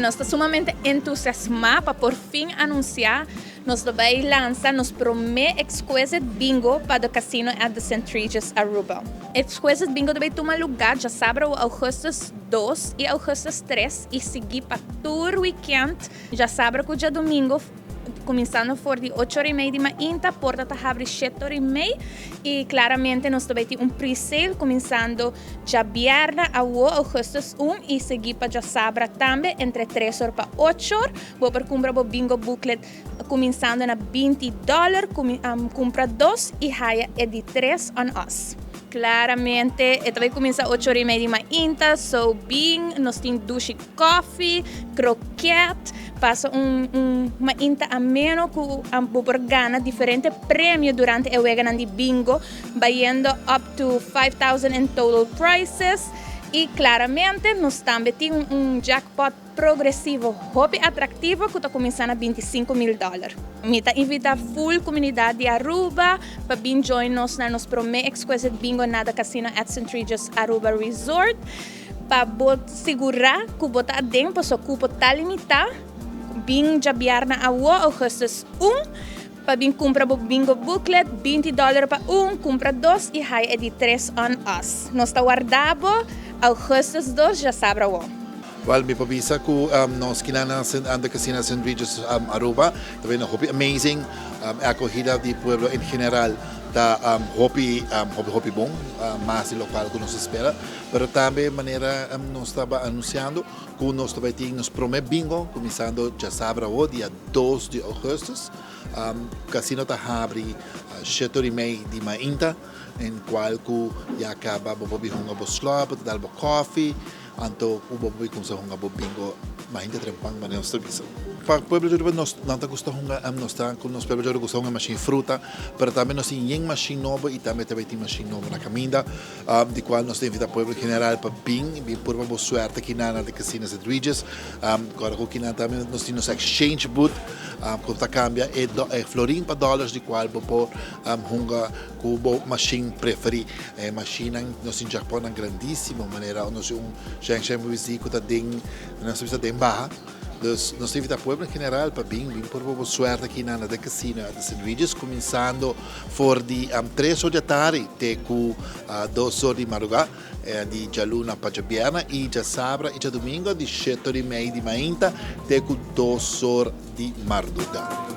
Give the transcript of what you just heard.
Bueno, está sumamente entusiasmada para por fin anunciar nos vai lançar nos promê Exquisite Bingo para o Casino at the St. Regis Aruba. Exquisite Bingo vai tomar lugar já sábado, agosto 2 e agosto 3 e seguir para todo o weekend, já sábado, dia domingo, começando por de 8h30 de manhã, porta está abre 7h30 e claramente nós também temos pre-sale começando já viernes a agosto 1 e seguir para já sábado também entre 3h para 8h. Vou para comprar o bingo booklet começando na $20, compra 2 e raia é de 3 on us. Claramente, vai começar 8h30 de manhã, so bem, nós temos douche coffee, croquete, passa manhã ameno com ganhar diferentes prêmios durante o weekend de bingo, vaindo up to 5,000 in total prizes. E claramente, nós também temos jackpot progressivo, hobby atrativo, que está começando a $25 mil. Mita invita full comunidade de Aruba para vir join nos na nos promê Exquisite Bingo na Casino at St. Regis Aruba Resort para segurar que o bota dentro so cupo está limitado. Bing já viernes a agosto 1 para vir comprar o bingo booklet, $20 para compra 2 e raia é de 3 on us. Nós está guardado agosto 2 já sabe o. Well, me pabisa ko nos kinana anda Casino St. Regis Aruba, também hobby amazing, acogida de pueblo em general da hobby bom, mais local que nos espera, pero também maneira nós estava anunciando que nós também temos promê bingo começando já sábado dia 2 de agosto. Casino está abre 7h30 de manhã, em qual que já acaba bobi hunga bo slop, dal bo coffee, anto bobi kung sa hunga bo bingo, mainda trempang maneho sa serviço. Para pueblo de nós não gusta hunga nós tá com nós pueblo de gusta hunga machine fruta, pero também nós tem machine novo e também tem machine novo na caminda, de qual nós tem vida pueblo general para bem por uma boa suerte aqui na Casino St. Regis. Agora aqui na também nós temos exchange booth, quando cambia é florim para dólares de qual por hunga cubo machine preferi, machine nós em Japão na grandíssima maneira nós já visita tá den nós visita den barra. Dus nós temos a pueblo em geral para bem por boa suerte aqui na Casino de St. Regis, começando por de 3 horas da tarde até com 2 horas de madrugada, de jaluna para viernes e já sábado e já domingo de 7h30 de manhã até com 2 horas de madrugada.